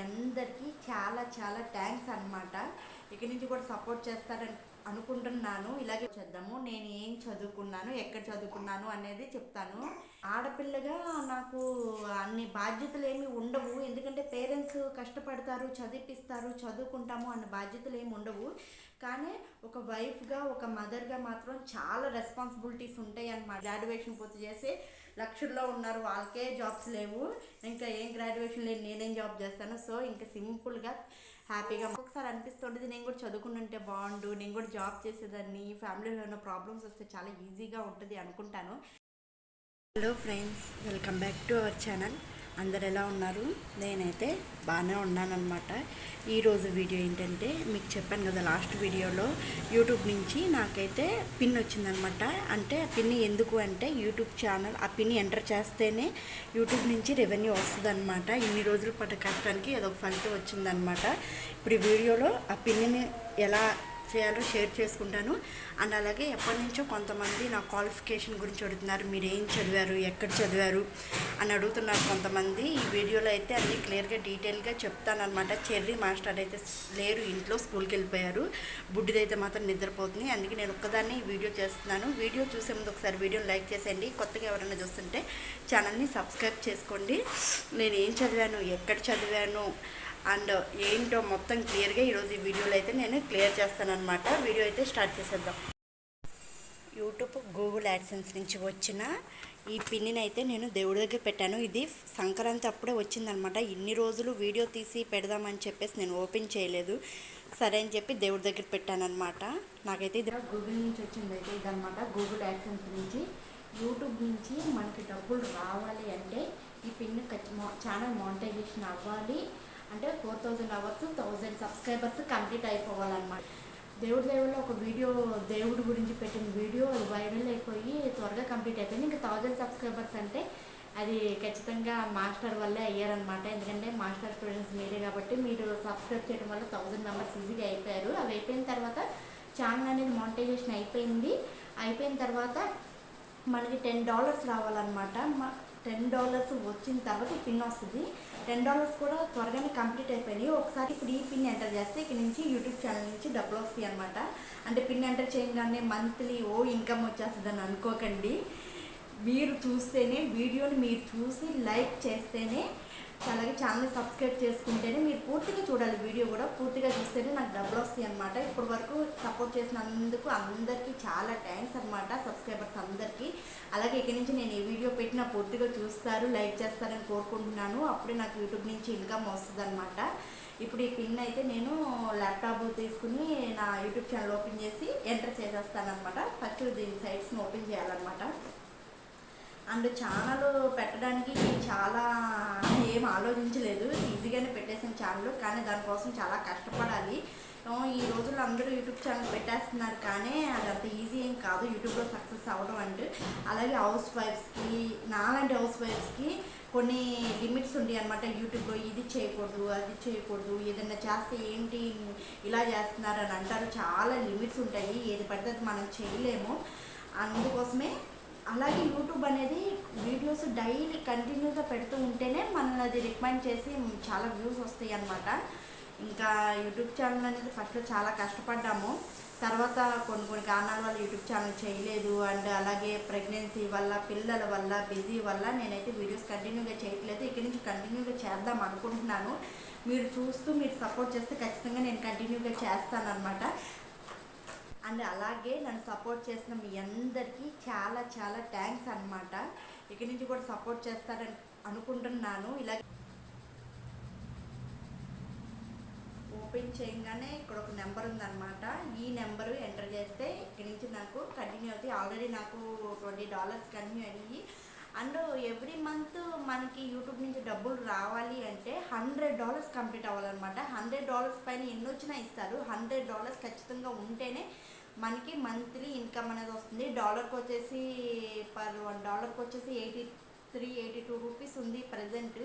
అందరికీ చాలా చాలా థ్యాంక్స్ అన్నమాట. ఇక నుంచి కూడా సపోర్ట్ చేస్తారని అనుకుంటున్నాను. ఇలాగే చేద్దాము. నేను ఏం చదువుకున్నాను, ఎక్కడ చదువుకున్నాను అనేది చెప్తాను. ఆడపిల్లగా నాకు అన్ని బాధ్యతలు ఏమి ఉండవు. ఎందుకంటే పేరెంట్స్ కష్టపడతారు, చదివిపిస్తారు, చదువుకుంటాము అన్న బాధ్యతలు ఏమి ఉండవు. కానీ ఒక వైఫ్గా, ఒక మదర్గా మాత్రం చాలా రెస్పాన్సిబిలిటీస్ ఉంటాయి అన్నమాట. గ్రాడ్యుయేషన్ పూర్తి చేసి లక్షల్లో ఉన్నారు, వాళ్ళకే జాబ్స్ లేవు. ఇంకా ఏం గ్రాడ్యుయేషన్ లేదు, నేనేం జాబ్ చేస్తాను. సో ఇంకా సింపుల్గా హ్యాపీగా ఒకసారి అనిపిస్తుంటుంది, నేను కూడా చదువుకుంటుంటే బాగుండు, నేను కూడా జాబ్ చేసేదాన్ని, ఫ్యామిలీలో ఉన్న ప్రాబ్లమ్స్ వస్తే చాలా ఈజీగా ఉంటుంది అనుకుంటాను. Hello friends, welcome back to our channel. అందరు ఎలా ఉన్నారు? నేనైతే బాగానే ఉన్నానన్నమాట. ఈరోజు వీడియో ఏంటంటే, మీకు చెప్పాను కదా లాస్ట్ వీడియోలో, యూట్యూబ్ నుంచి నాకైతే పిన్ వచ్చిందనమాట. అంటే పిన్ ఎందుకు అంటే, యూట్యూబ్ ఛానల్ ఆ పిన్ ఎంటర్ చేస్తేనే యూట్యూబ్ నుంచి రెవెన్యూ వస్తుందన్నమాట. ఇన్ని రోజులు పడ్డ కష్టానికి అదొక ఫలితం వచ్చిందనమాట. ఇప్పుడు ఈ వీడియోలో ఆ పిన్ని ఎలా చేయాలో షేర్ చేసుకుంటాను. అండ్ అలాగే ఎప్పటి నుంచో కొంతమంది నా క్వాలిఫికేషన్ గురించి అడుగుతున్నారు, మీరు ఏం చదివారు, ఎక్కడ చదివారు అని అడుగుతున్నారు కొంతమంది. ఈ వీడియోలో అయితే అన్నీ క్లియర్గా డీటెయిల్గా చెప్తానమాట. చెర్రీ మాస్టర్ అయితే లేరు, ఇంట్లో స్కూల్కి వెళ్ళిపోయారు. బుడ్డిదైతే మాత్రం నిద్రపోతుంది. అందుకే నేను ఒక్కదాన్ని ఈ వీడియో చేస్తున్నాను. వీడియో చూసే ముందు ఒకసారి వీడియోని లైక్ చేసేయండి. కొత్తగా ఎవరైనా చూస్తుంటే ఛానల్ని సబ్స్క్రైబ్ చేసుకోండి. నేను ఏం చదివాను, ఎక్కడ చదివాను అండ్ ఏంటో మొత్తం క్లియర్గా ఈరోజు ఈ వీడియోలో అయితే నేను క్లియర్ చేస్తానన్నమాట. వీడియో అయితే స్టార్ట్ చేసేద్దాం. యూట్యూబ్ గూగుల్ యాడ్సెన్స్ నుంచి వచ్చిన ఈ పిన్ని అయితే నేను దేవుడి దగ్గర పెట్టాను. ఇది సంక్రాంతి అప్పుడే వచ్చిందనమాట. ఇన్ని రోజులు వీడియో తీసి పెడదామని చెప్పేసి నేను ఓపెన్ చేయలేదు. సరే అని చెప్పి దేవుడి దగ్గర పెట్టానమాట. నాకైతే ఇది గూగుల్ నుంచి వచ్చింది అయితే ఇదనమాట. గూగుల్ యాడ్సెన్స్ నుంచి యూట్యూబ్ నుంచి మనకి డబ్బులు రావాలి అంటే ఈ పిన్ ఛానల్ మానిటైజేషన్ అవ్వాలి అంటే 4000 అవర్స్ 1000 సబ్స్క్రైబర్స్ కంప్లీట్ అయిపోవాలన్నమాట. దేవుడిలో ఒక వీడియో దేవుడి గురించి పెట్టిన వీడియో వైరల్ అయిపోయి త్వరగా కంప్లీట్ అయిపోయింది. ఇంకా 1000 సబ్స్క్రైబర్స్ అంటే అది ఖచ్చితంగా మాస్టర్ వల్లే అయ్యారనమాట. ఎందుకంటే మాస్టర్ స్టూడెంట్స్ మీరే కాబట్టి మీరు సబ్స్క్రైబ్ చేయడం వల్ల 1000 మెంబర్స్ ఈజీగా అయిపోయారు. అవి అయిపోయిన తర్వాత ఛానల్ అనేది మానిటైజేషన్ అయిపోయింది. అయిపోయిన తర్వాత మనకి $10 రావాలన్నమాట. $10 వచ్చిన తర్వాత ఈ పిన్ వస్తుంది. $10 కూడా త్వరగానే కంప్లీట్ అయిపోయినాయి. ఒకసారి ఇప్పుడు ఈ పిన్ ఎంటర్ చేస్తే ఇక్కడ నుంచి యూట్యూబ్ ఛానల్ నుంచి డబ్బులు వస్తాయి అనమాట. అంటే పిన్ ఎంటర్ చేయగానే మంత్లీ ఇన్కమ్ వచ్చేస్తుందని అనుకోకండి. మీరు చూస్తేనే, వీడియోని మీరు చూసి లైక్ చేస్తేనే, అలాగే ఛానల్ని సబ్స్క్రైబ్ చేసుకుంటేనే, మీరు పూర్తిగా చూడాలి. వీడియో కూడా పూర్తిగా చూస్తేనే నాకు డబ్బులు వస్తాయి అనమాట. ఇప్పటి వరకు సపోర్ట్ చేసినందుకు అందరికీ చాలా థ్యాంక్స్ అనమాట, సబ్స్క్రైబర్స్ అందరికీ. అలాగే ఇక్కడి నుంచి నేను ఈ వీడియో పెట్టినా పూర్తిగా చూస్తారు, లైక్ చేస్తారని కోరుకుంటున్నాను. అప్పుడే నాకు యూట్యూబ్ నుంచి ఇన్కమ్ వస్తుంది అనమాట. ఇప్పుడు ఈ పిన్ అయితే నేను ల్యాప్టాప్ తీసుకుని నా యూట్యూబ్ ఛానల్ ఓపెన్ చేసి ఎంటర్ చేసేస్తానమాట. ఫస్ట్ దీని సైట్స్ని ఓపెన్ చేయాలన్నమాట. అండ్ ఛానల్ పెట్టడానికి చాలా ఏం ఆలోచించలేదు, ఈజీగానే పెట్టేసిన ఛానల్. కానీ దానికోసం చాలా కష్టపడాలి. ఈ రోజుల్లో అందరూ యూట్యూబ్ ఛానల్ పెట్టేస్తున్నారు, కానీ అది అంత ఈజీ ఏం కాదు యూట్యూబ్లో సక్సెస్ అవ్వడం అంటే. అలాగే హౌస్ వైఫ్స్కి, నాలాంటి హౌస్ వైఫ్స్కి కొన్ని లిమిట్స్ ఉంటాయి అన్నమాట. యూట్యూబ్లో ఇది చేయకూడదు, అది చేయకూడదు, ఏదైనా చేస్తే ఏంటి ఇలా చేస్తున్నారు అని అంటారు. చాలా లిమిట్స్ ఉంటాయి, ఏది పడితే అది మనం చేయలేము. అందుకోసమే అలాగే యూట్యూబ్ అనేది వీడియోస్ డైలీ కంటిన్యూగా పెడుతూ ఉంటేనే మనల్ని అది రికమెండ్ చేసి చాలా వ్యూస్ వస్తాయి అన్నమాట. ఇంకా యూట్యూబ్ ఛానల్ అనేది ఫస్ట్లో చాలా కష్టపడ్డాము. తర్వాత కొన్ని కారణాల వల్ల యూట్యూబ్ ఛానల్ చేయలేదు. అండ్ అలాగే ప్రెగ్నెన్సీ వల్ల, పిల్లల వల్ల, బిజీ వల్ల నేనైతే వీడియోస్ కంటిన్యూగా చేయట్లేదు. ఇక్కడి నుంచి కంటిన్యూగా చేద్దాం అనుకుంటున్నాను. మీరు చూస్తూ మీరు సపోర్ట్ చేస్తే ఖచ్చితంగా నేను కంటిన్యూగా చేస్తానన్నమాట. అండ్ అలాగే నన్ను సపోర్ట్ చేసిన మీ అందరికీ చాలా చాలా థ్యాంక్స్ అన్నమాట. ఇక్కడి నుంచి కూడా సపోర్ట్ చేస్తారని అనుకుంటున్నాను. ఇలాగే ఓపెన్ చేయగానే ఇక్కడ ఒక నెంబర్ ఉందన్నమాట. ఈ నెంబరు ఎంటర్ చేస్తే ఇక్కడి నుంచి నాకు కంటిన్యూ అవుతాయి. ఆల్రెడీ నాకు $20 కంటిన్యూ అయ్యి. అండ్ ఎవ్రీ మంత్ మనకి యూట్యూబ్ నుంచి డబ్బులు రావాలి అంటే $100 కంప్లీట్ అవ్వాలన్నమాట. $100 పైన ఎన్ని వచ్చినా ఇస్తారు. $100 ఖచ్చితంగా ఉంటేనే మనకి మంత్లీ ఇన్కమ్ అనేది వస్తుంది. డాలర్కి వచ్చేసి పర్ $1కి వచ్చేసి 82 రూపీస్ ఉంది ప్రజెంట్.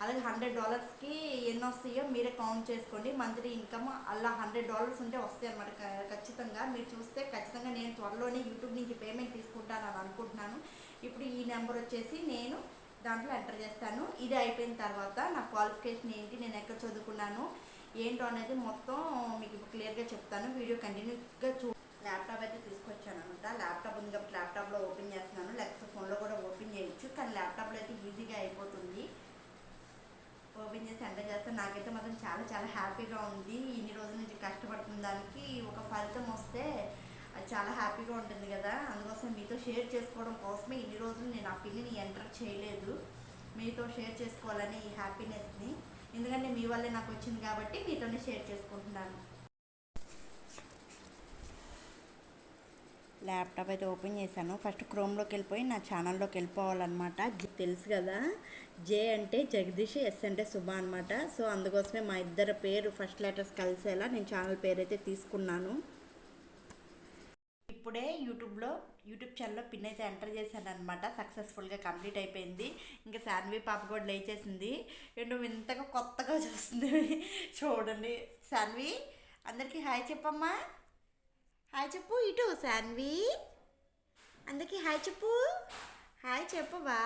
అలాగే $100కి ఎన్ని వస్తాయో మీరే కౌంట్ చేసుకోండి. మంత్లీ ఇన్కమ్ అలా $100 ఉంటే వస్తాయి అన్నమాట ఖచ్చితంగా. మీరు చూస్తే ఖచ్చితంగా నేను త్వరలోనే యూట్యూబ్ నుంచి పేమెంట్ తీసుకుంటానని అనుకుంటున్నాను. ఇప్పుడు ఈ నెంబర్ వచ్చేసి నేను దాంట్లో ఎంటర్ చేస్తాను. ఇది అయిపోయిన తర్వాత నా క్వాలిఫికేషన్ ఏంటి, నేను ఎక్కడ చదువుకున్నాను ఏంటో అనేది మొత్తం మీకు క్లియర్గా చెప్తాను. వీడియో కంటిన్యూగా ల్యాప్టాప్ అయితే తీసుకొచ్చాను అనమాట. ల్యాప్టాప్ ఉంది కాబట్టి ల్యాప్టాప్లో ఓపెన్ చేస్తున్నాను, లేకపోతే ఫోన్లో కూడా ఓపెన్ చేయొచ్చు, కానీ ల్యాప్టాప్లో అయితే ఈజీగా అయిపోతుంది. ఓపెన్ చేసి ఎంటర్ చేస్తే నాకైతే మాత్రం చాలా చాలా హ్యాపీగా ఉంది. ఇన్ని రోజుల నుంచి కష్టపడుతున్న దానికి ఒక ఫలితం వస్తే అది చాలా హ్యాపీగా ఉంటుంది కదా. అందుకోసం మీతో షేర్ చేసుకోవడం కోసమే ఇన్ని రోజులు నేను ఆ పిల్లిని ఎంటర్ చేయలేదు, మీతో షేర్ చేసుకోవాలని ఈ హ్యాపీనెస్ని. ఎందుకంటే మీ వల్లే నాకు వచ్చింది కాబట్టి మీతోనే షేర్ చేసుకుంటున్నాను. ల్యాప్టాప్ అయితే ఓపెన్ చేశాను. ఫస్ట్ క్రోమ్లోకి వెళ్ళిపోయి నా ఛానల్లోకి వెళ్ళిపోవాలన్నమాట. తెలుసు కదా, జే అంటే జగదీష్, ఎస్ అంటే శుభ అనమాట. సో అందుకోసమే మా ఇద్దరు పేరు ఫస్ట్ లెటర్స్ కలిసేలా నేను ఛానల్ పేరు అయితే తీసుకున్నాను. ఇప్పుడే యూట్యూబ్ ఛానల్లో పిన్ అయితే ఎంటర్ చేశాను అనమాట. సక్సెస్ఫుల్గా కంప్లీట్ అయిపోయింది. ఇంకా శాన్వి పాప కూడా లేచేసింది. నువ్వు ఇంతగా కొత్తగా చూస్తుంది చూడండి. శాన్వి అందరికీ హాయ్ చెప్పమ్మా, హాయ్ చెప్పు. ఇటు శాన్వి అందరికీ హాయ్ చెప్పు, హాయ్ చెప్పవా.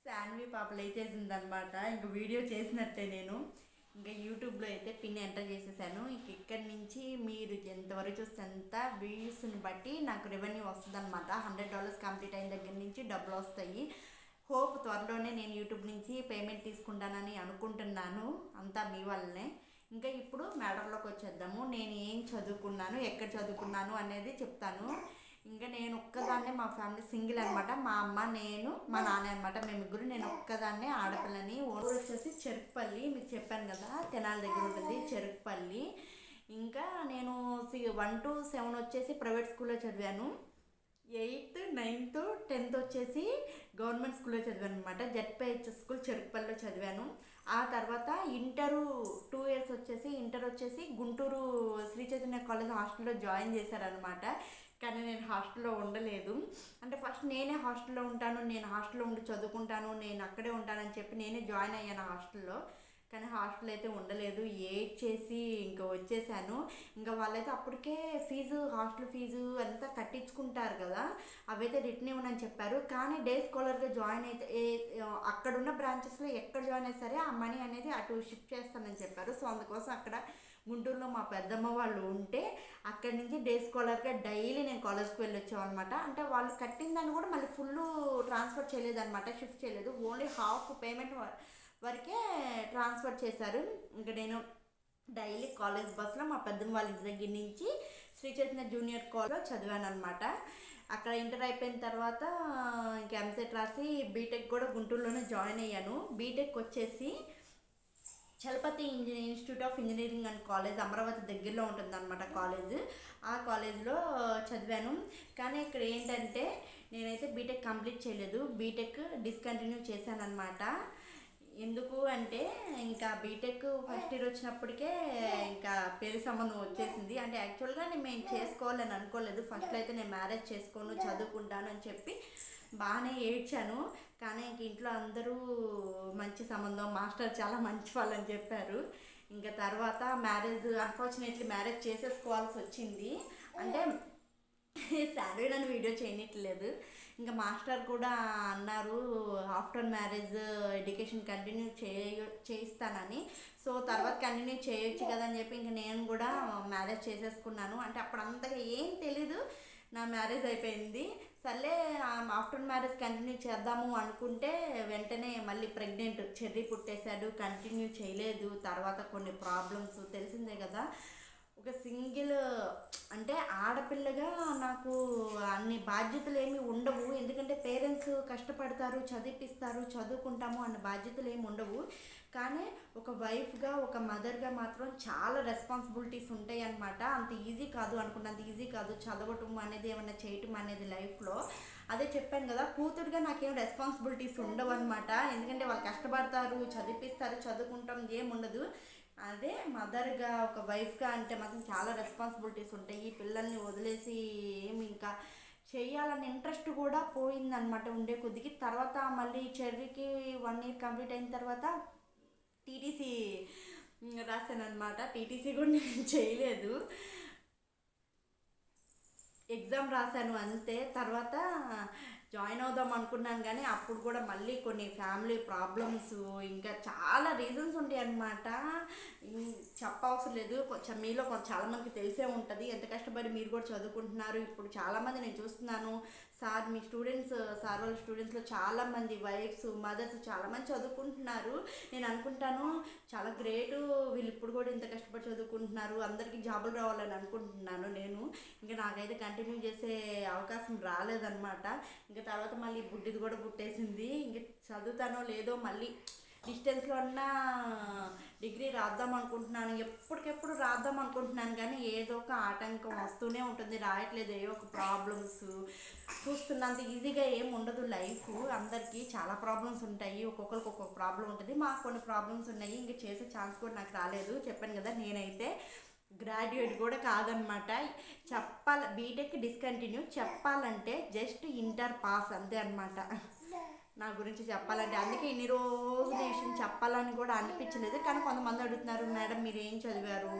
శాన్వి పాప లేచేసింది అనమాట. ఇంక వీడియో చేసినట్టే నేను. ఇంకా యూట్యూబ్లో అయితే పిన్ ఎంటర్ చేసేసాను. ఇంక ఇక్కడి నుంచి మీరు ఎంతవరకు చూస్తే ఎంత వ్యూస్ని బట్టి నాకు రెవెన్యూ వస్తుంది అనమాట. $100 కంప్లీట్ అయిన దగ్గర నుంచి డబ్బులు వస్తాయి. హోప్ త్వరలోనే నేను యూట్యూబ్ నుంచి పేమెంట్ తీసుకుంటానని అనుకుంటున్నాను. అంతా మీ వల్లనే. ఇంకా ఇప్పుడు మ్యాటర్లోకి వచ్చేద్దాము. నేను ఏం చదువుకున్నాను, ఎక్కడ చదువుకున్నాను అనేది చెప్తాను. ఇంకా నేను ఒక్కదాన్నే, మా ఫ్యామిలీ సింగిల్ అనమాట. మా అమ్మ, నేను, మా నాన్న అనమాట, మేము ముగ్గురు. నేను ఒక్కదాన్నే ఆడపిల్లని. ఊరు వచ్చేసి చెరుకుపల్లి, మీకు చెప్పాను కదా తెనాలి దగ్గర ఉంటుంది చెరుకుపల్లి. ఇంకా నేను 1 to 7 వచ్చేసి ప్రైవేట్ స్కూల్లో చదివాను. 8th, 9th, 10th వచ్చేసి గవర్నమెంట్ స్కూల్లో చదివాను అనమాట. జెడ్పీహెచ్ఎస్ స్కూల్ చెరుకుపల్లిలో చదివాను. ఆ తర్వాత ఇంటర్ 2 years వచ్చేసి గుంటూరు శ్రీ చైతన్య కాలేజ్ హాస్టల్లో జాయిన్ చేశారనమాట. కానీ నేను హాస్టల్లో ఉండలేదు. అంటే ఫస్ట్ నేనే హాస్టల్లో ఉంటాను, నేను హాస్టల్లో ఉండి చదువుకుంటాను, నేను అక్కడే ఉంటానని చెప్పి నేనే జాయిన్ అయ్యాను హాస్టల్లో. కానీ హాస్టల్ అయితే ఉండలేదు, చేసి ఇంకా వచ్చేసాను. ఇంకా వాళ్ళైతే అప్పటికే హాస్టల్ ఫీజు అంతా కట్టించుకుంటారు కదా, అవైతే రిటర్న్ ఇవ్వనని చెప్పారు. కానీ డే స్కాలర్గా జాయిన్ అయితే అక్కడున్న బ్రాంచెస్లో ఎక్కడ జాయిన్ అయితే సరే ఆ మనీ అనేది అటు షిఫ్ట్ చేస్తానని చెప్పారు. సో అందుకోసం అక్కడ గుంటూరులో మా పెద్దమ్మ వాళ్ళు ఉంటే అక్కడి నుంచి డే స్కాలర్గా డైలీ నేను కాలేజ్కి వెళ్ళొచ్చాం అనమాట. అంటే వాళ్ళు కట్టిందని కూడా మళ్ళీ ఫుల్ ట్రాన్స్ఫర్ చేయలేదన్నమాట, షిఫ్ట్ చేయలేదు, ఓన్లీ హాఫ్ పేమెంట్ వరకే ట్రాన్స్ఫర్ చేశారు. ఇంకా నేను డైలీ కాలేజ్ బస్సులో మా పెద్దమ్మ వాళ్ళ ఇంటి దగ్గర నుంచి శ్రీ చైతన్య జూనియర్ కాలేజ్లో చదివాను అనమాట. అక్కడ ఇంటర్ అయిపోయిన తర్వాత ఇంకా ఎంసెట్ రాసి బీటెక్ కూడా గుంటూరులోనే జాయిన్ అయ్యాను. బీటెక్ వచ్చేసి Chalapathi institute of engineering and college, Amaravati దగ్గరలో ఉంటుంది అనమాట కాలేజ్. ఆ కాలేజ్లో చదివాను. కానీ ఇక్కడ ఏంటంటే నేనైతే బీటెక్ కంప్లీట్ చేయలేదు, బీటెక్ డిస్కంటిన్యూ చేశాను అనమాట. ఎందుకు అంటే ఇంకా బీటెక్ ఫస్ట్ ఇయర్ వచ్చినప్పటికే ఇంకా పెళ్లి సంబంధం వచ్చేసింది. అంటే యాక్చువల్గా మేము చేసుకోవాలని అనుకోలేదు. ఫస్ట్లో అయితే నేను మ్యారేజ్ చేసుకోను, చదువుకుంటాను అని చెప్పి బాగానే ఏడ్చాను. కానీ ఇంక ఇంట్లో అందరూ మంచి సంబంధం, మాస్టర్ చాలా మంచి వాళ్ళని చెప్పారు. ఇంకా తర్వాత అన్ఫార్చునేట్లీ మ్యారేజ్ చేసేసుకోవాల్సి వచ్చింది. అంటే శాలరీ నన్ను వీడియో చేయనట్లేదు. ఇంకా మాస్టర్ కూడా అన్నారు ఆఫ్టర్ మ్యారేజ్ ఎడ్యుకేషన్ కంటిన్యూ చేయిస్తానని. సో తర్వాత కంటిన్యూ చేయొచ్చు కదా అని చెప్పి ఇంకా నేను కూడా మ్యారేజ్ చేసేసుకున్నాను. అంటే అప్పుడు అంతగా ఏం తెలీదు, నా మ్యారేజ్ అయిపోయింది. సర్లే ఆఫ్టర్ మ్యారేజ్ కంటిన్యూ చేద్దాము అనుకుంటే వెంటనే మళ్ళీ ప్రెగ్నెంట్, చెర్రీ పుట్టేశాడు, కంటిన్యూ చేయలేదు. తర్వాత కొన్ని ప్రాబ్లమ్స్ తెలిసిందే కదా. ఒక సింగిల్ అంటే ఆడపిల్లగా నాకు అన్ని బాధ్యతలు ఏమి ఉండవు. ఎందుకంటే పేరెంట్స్ కష్టపడతారు, చదివిపిస్తారు, చదువుకుంటాము అన్న బాధ్యతలు ఏమి ఉండవు. కానీ ఒక వైఫ్గా, ఒక మదర్గా మాత్రం చాలా రెస్పాన్సిబిలిటీస్ ఉంటాయి అన్నమాట. అంత ఈజీ కాదు, అనుకున్నంత ఈజీ కాదు చదవటం అనేది, ఏమన్నా చేయటం అనేది లైఫ్లో. అదే చెప్పాను కదా, కూతురుగా నాకేం రెస్పాన్సిబిలిటీస్ ఉండవు అనమాట. ఎందుకంటే వాళ్ళు కష్టపడతారు, చదివిపిస్తారు, చదువుకుంటాం, ఏముండదు. అదే మదర్గా, ఒక వైఫ్గా అంటే మాత్రం చాలా రెస్పాన్సిబిలిటీస్ ఉంటాయి. ఈ పిల్లల్ని వదిలేసి ఏమి ఇంకా చేయాలన్న ఇంట్రెస్ట్ కూడా పోయిందనమాట ఉండే కొద్దికి. తర్వాత మళ్ళీ చెర్రీకి 1 year కంప్లీట్ అయిన తర్వాత టీటీసీ రాశాను అనమాట. టీటీసీ కూడా నేను చేయలేదు, ఎగ్జామ్ రాశాను అంతే. తర్వాత జాయిన్ అవుదాం అనుకున్నాను, కానీ అప్పుడు కూడా మళ్ళీ కొన్ని ఫ్యామిలీ ప్రాబ్లమ్స్ ఇంకా చాలా రీజన్స్ ఉంటాయి అన్నమాట. చెప్పవసరం లేదు, కొంచెం మీలో చాలామందికి తెలిసే ఉంటుంది ఎంత కష్టపడి మీరు కూడా చదువుకుంటున్నారు. ఇప్పుడు చాలామంది నేను చూస్తున్నాను, సార్ మీ స్టూడెంట్స్, సార్ వాళ్ళ స్టూడెంట్స్లో చాలామంది వైఫ్స్, మదర్స్ చాలామంది చదువుకుంటున్నారు. నేను అనుకుంటాను చాలా గ్రేటు, వీళ్ళు ఇప్పుడు కూడా ఇంత కష్టపడి చదువుకుంటున్నారు, అందరికీ జాబులు రావాలని అనుకుంటున్నాను నేను. ఇంకా నాకైతే కంటిన్యూ చేసే అవకాశం రాలేదన్నమాట. ఇంకా తర్వాత మళ్ళీ బుడ్డిది కూడా పుట్టేసింది. ఇంక చదువుతానో లేదో మళ్ళీ డిస్టెన్స్లో అన్నా డిగ్రీ రాద్దాం అనుకుంటున్నాను, ఎప్పటికెప్పుడు రాద్దాం అనుకుంటున్నాను, కానీ ఏదో ఒక ఆటంకం వస్తూనే ఉంటుంది, రాయట్లేదు. ఏదో ఒక ప్రాబ్లమ్స్ చూస్తున్నంత ఈజీగా ఏం ఉండదు లైఫ్. అందరికీ చాలా ప్రాబ్లమ్స్ ఉంటాయి, ఒక్కొక్కరికి ఒక్కొక్క ప్రాబ్లం ఉంటుంది. మాకు కొన్ని ప్రాబ్లమ్స్ ఉన్నాయి, ఇంక చేసే ఛాన్స్ కూడా నాకు రాలేదు. చెప్పాను కదా, నేనైతే గ్రాడ్యుయేట్ కూడా కాదనమాట. బీటెక్ డిస్కంటిన్యూ, చెప్పాలంటే జస్ట్ ఇంటర్ పాస్ అంతే అనమాట నా గురించి చెప్పాలంటే. అందుకే ఇన్ని రోజులు ఈ విషయం చెప్పాలని కూడా అనిపించలేదు. కానీ కొంతమంది అడుగుతున్నారు, మేడం మీరు ఏం చదివారు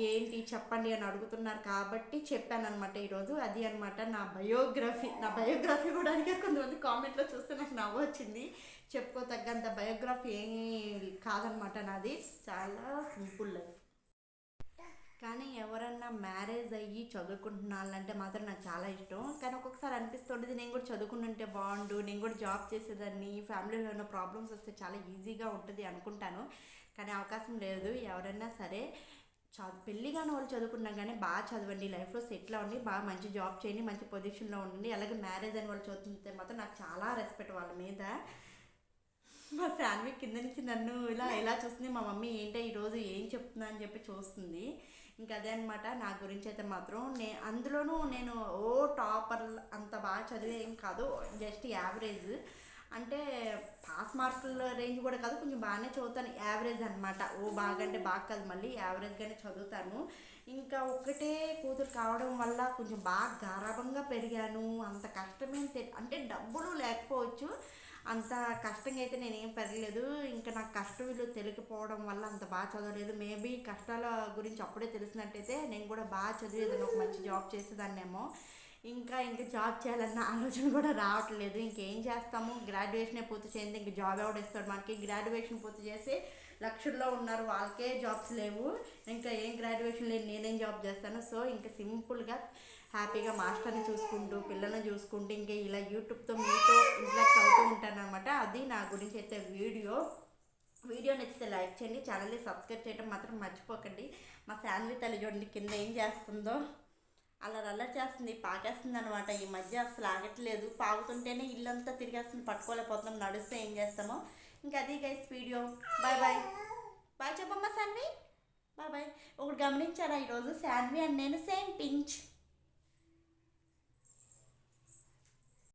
ఏంటి చెప్పండి అని అడుగుతున్నారు, కాబట్టి చెప్పాను అనమాట ఈరోజు. అది అనమాట నా బయోగ్రఫీ కూడా అడిగారు కొంతమంది కామెంట్లో, చూస్తే నాకు నవ్వు వచ్చింది. చెప్పుకోతగ్గంత బయోగ్రఫీ ఏమీ కాదనమాట నాది, చాలా సింపుల్ లైఫ్. కానీ ఎవరన్నా మ్యారేజ్ అయ్యి చదువుకుంటున్నాళ్ళంటే మాత్రం నాకు చాలా ఇష్టం. కానీ ఒక్కొక్కసారి అనిపిస్తుంటుంది, నేను కూడా చదువుకుంటుంటే బాగుండు, నేను కూడా జాబ్ చేసేదాన్ని, ఫ్యామిలీలో ఉన్న ప్రాబ్లమ్స్ వస్తే చాలా ఈజీగా ఉంటుంది అనుకుంటాను. కానీ అవకాశం లేదు. ఎవరైనా సరే పెళ్ళి కాని వాళ్ళు చదువుకున్నా కానీ బాగా చదవండి, లైఫ్లో సెటిల్ అవ్వండి, బాగా మంచి జాబ్ చేయండి, మంచి పొజిషన్లో ఉండండి. అలాగే మ్యారేజ్ అని వాళ్ళు చదువుతుంటే మాత్రం నాకు చాలా రెస్పెక్ట్ వాళ్ళ మీద. మా శాన్వి కింద నుంచి నన్ను ఇలా చూస్తుంది, మా మమ్మీ ఏంటో ఈరోజు ఏం చెప్తున్నా అని చెప్పి చూస్తుంది. ఇంకా అదే అనమాట నా గురించి అయితే మాత్రం. అందులోనూ నేను టాపర్ అంత బాగా చదివే ఏం కాదు, జస్ట్ యావరేజ్. అంటే పాస్ మార్కుల రేంజ్ కూడా కాదు, కొంచెం బాగానే చదువుతాను, యావరేజ్ అనమాట. బాగా అంటే బాగా కాదు, మళ్ళీ యావరేజ్గానే చదువుతాను. ఇంకా ఒక్కటే కూతురు కావడం వల్ల కొంచెం బాగా గారాబంగా పెరిగాను. అంత కష్టమేం అంటే డబ్బులు లేకపోవచ్చు, అంత కష్టంగా అయితే నేనేం పెరగలేదు. ఇంకా నాకు కష్టం విలువ తెలియకపోవడం వల్ల అంత బాగా చదవలేదు. మేబీ కష్టాల గురించి అప్పుడే తెలిసినట్టయితే నేను కూడా బాగా చదివేదాన్ని, ఒక మంచి జాబ్ చేసేదాన్నేమో. ఇంకా జాబ్ చేయాలన్న ఆలోచన కూడా రావట్లేదు. ఇంకేం చేస్తాము, గ్రాడ్యుయేషనే పూర్తి చేయండి, ఇంక జాబ్ ఎవడేస్తాడు మనకి. గ్రాడ్యుయేషన్ పూర్తి చేసి లక్షల్లో ఉన్నారు, వాళ్ళకే జాబ్స్ లేవు. ఇంకా ఏం గ్రాడ్యుయేషన్ లేదు, నేనేం జాబ్ చేస్తాను. సో ఇంకా సింపుల్గా హ్యాపీగా మాస్టర్ని చూసుకుంటూ, పిల్లల్ని చూసుకుంటూ, ఇంకా ఇలా యూట్యూబ్తో మీతో ఇంటరాక్ట్ అవుతూ ఉంటాను అనమాట. అది నా గురించి అయితే వీడియో నచ్చితే లైక్ చేయండి, ఛానల్ని సబ్స్క్రైబ్ చేయడం మాత్రం మర్చిపోకండి. మా శాన్వి తల్లి చూడండి కింద ఏం చేస్తుందో, అలా చేస్తుంది, పాకేస్తుంది అనమాట. ఈ మధ్య అసలు ఆగట్లేదు, పాగుతుంటేనే ఇల్లంతా తిరిగేస్తుంది, పట్టుకోలేకపోతున్నాం, నడుస్తే ఏం చేస్తామో. ఇంకా అది గైస్ వీడియో. బాయ్ చెప్పమ్మా శాన్వి, బాయ్. ఒకటి గమనించారా, ఈరోజు శాన్వి అండ్ నేను సేమ్ పించ్.